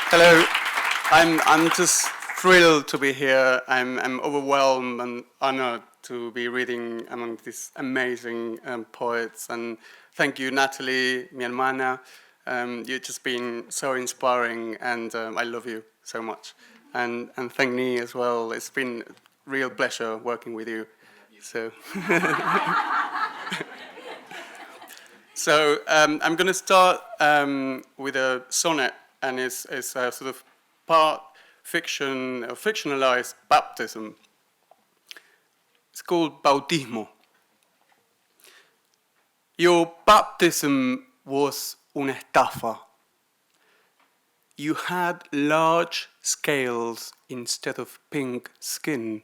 Hello. I'm just thrilled to be here. I'm overwhelmed and honored to be reading among these amazing poets. And thank you, Natalie, mi hermana. You've just been so inspiring, and I love you so much. And thank me as well. It's been a real pleasure working with you. So, I'm going to start with a sonnet, and it's a sort of part fiction, or fictionalized baptism. It's called Bautismo. Your baptism was una estafa. You had large scales instead of pink skin.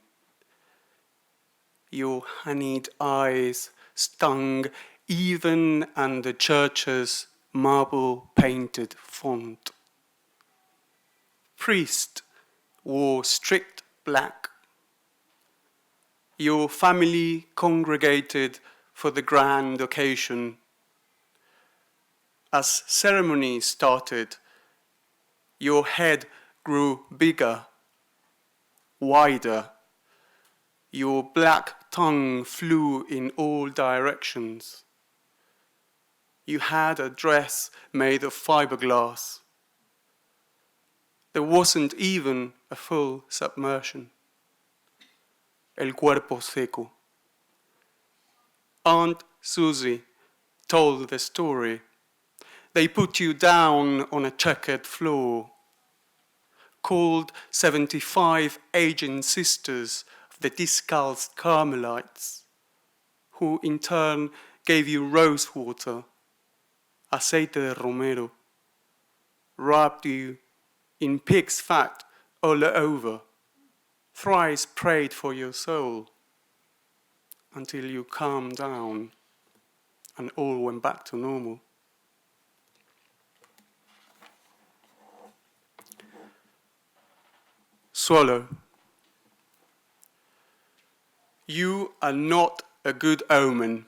Your honeyed eyes stung even under church's marble-painted font. Priest wore strict black. Your family congregated for the grand occasion. As ceremony started, your head grew bigger, wider. Your black tongue flew in all directions. You had a dress made of fiberglass. There wasn't even a full submersion. El cuerpo seco. Aunt Susie told the story. They put you down on a checkered floor, called 75 aging sisters of the Discalced Carmelites, who in turn gave you rose water, aceite de romero, wrapped you in pig's fat all over, thrice prayed for your soul, until you calmed down and all went back to normal. Swallow. You are not a good omen.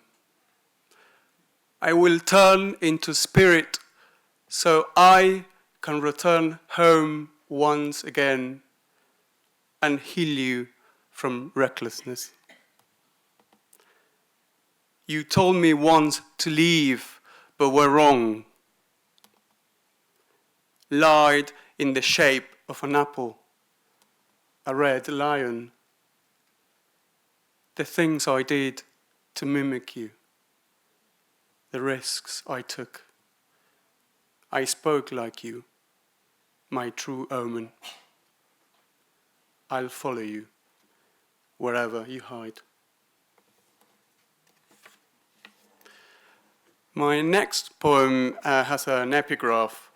I will turn into spirit so I can return home once again and heal you from recklessness. You told me once to leave, but were wrong. Lied in the shape of an apple, a red lion. The things I did to mimic you, the risks I took. I spoke like you, my true omen. I'll follow you wherever you hide. My next poem has an epigraph,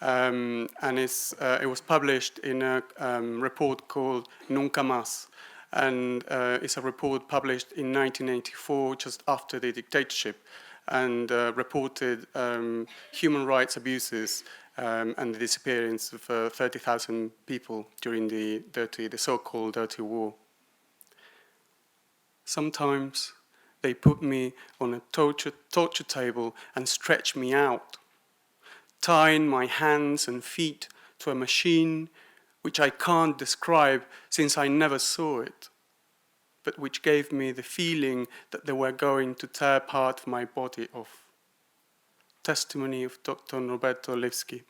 and it was published in a report called Nunca Más. And it's a report published in 1984, just after the dictatorship, and reported human rights abuses and the disappearance of 30,000 people during the so-called Dirty War. Sometimes they put me on a torture table and stretched me out, tying my hands and feet to a machine which I can't describe since I never saw it, but which gave me the feeling that they were going to tear part of my body off. Testimony of Dr. Roberto Levski.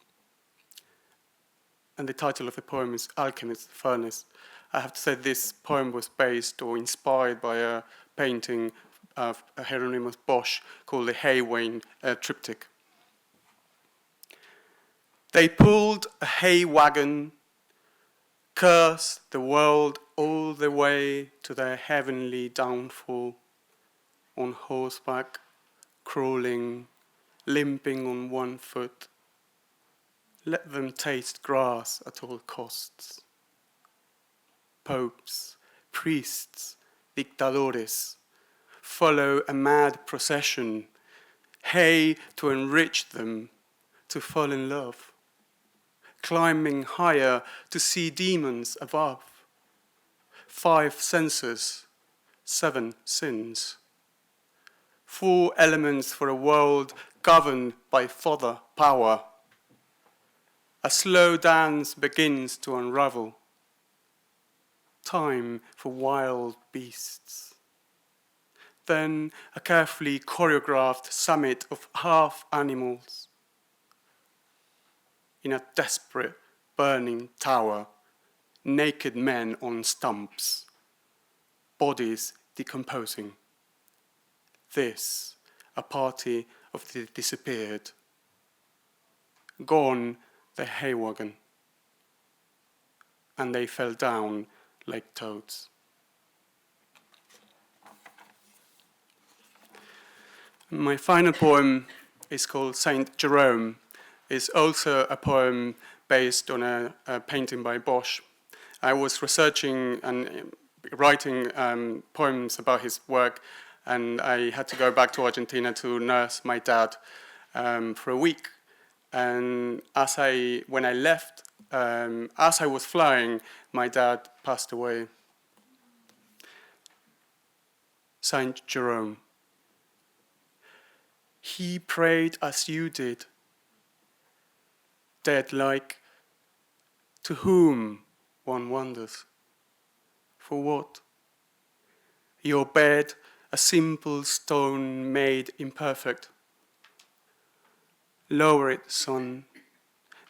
And the title of the poem is Alchemist's Furnace. I have to say this poem was based or inspired by a painting of Hieronymus Bosch called the Hay Wain Triptych. They pulled a hay wagon, cursed the world all the way to their heavenly downfall, on horseback, crawling, limping on one foot. Let them taste grass at all costs. Popes, priests, dictadores follow a mad procession, hay to enrich them, to fall in love, climbing higher to see demons above. 5 senses, 7 sins. 4 elements for a world governed by further power. A slow dance begins to unravel. Time for wild beasts. Then a carefully choreographed summit of half animals. In a desperate, burning tower, naked men on stumps, bodies decomposing. This, a party of the disappeared. Gone the hay wagon, and they fell down like toads. My final poem is called Saint Jerome. It's also a poem based on a painting by Bosch. I was researching and writing poems about his work, and I had to go back to Argentina to nurse my dad for a week. And when I left, as I was flying, my dad passed away. Saint Jerome. He prayed as you did, dead-like. To whom, one wonders. For what? Your bed, a simple stone made imperfect. Lower it, son.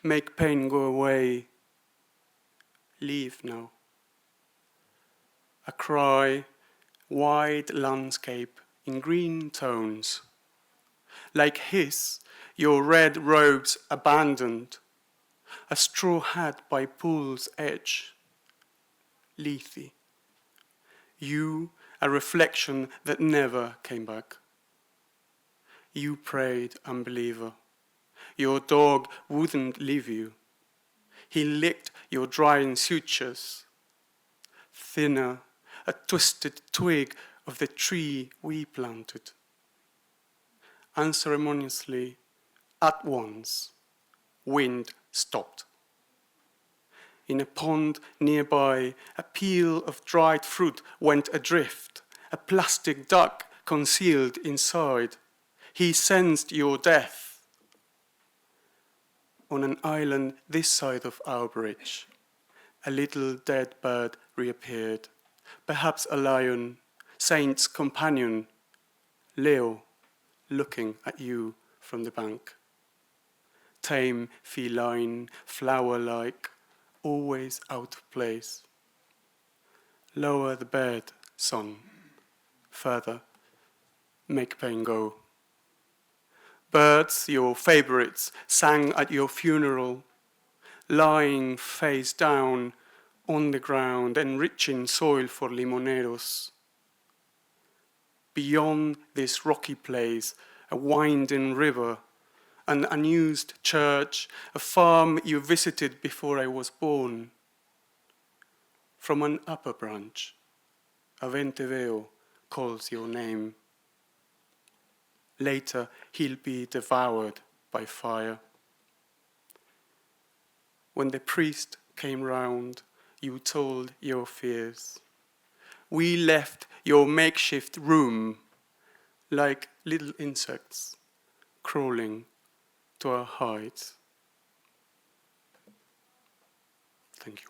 Make pain go away. Leave now. A cry, wide landscape in green tones. Like his, your red robes abandoned. A straw hat by pool's edge. Lethe. You, a reflection that never came back. You prayed, unbeliever. Your dog wouldn't leave you. He licked your drying sutures. Thinner, a twisted twig of the tree we planted. Unceremoniously, at once, wind stopped. In a pond nearby, a peel of dried fruit went adrift, a plastic duck concealed inside. He sensed your death. On an island this side of our bridge, a little dead bird reappeared, perhaps a lion, saint's companion, Leo, looking at you from the bank. Tame, feline, flower-like, always out of place. Lower the bed, son. Further, make pain go. Birds, your favorites, sang at your funeral, lying face down on the ground, enriching soil for limoneros. Beyond this rocky place, a winding river, an unused church, a farm you visited before I was born. From an upper branch, a venteveo calls your name. Later, he'll be devoured by fire. When the priest came round, you told your fears. We left your makeshift room like little insects crawling to our hides. Thank you.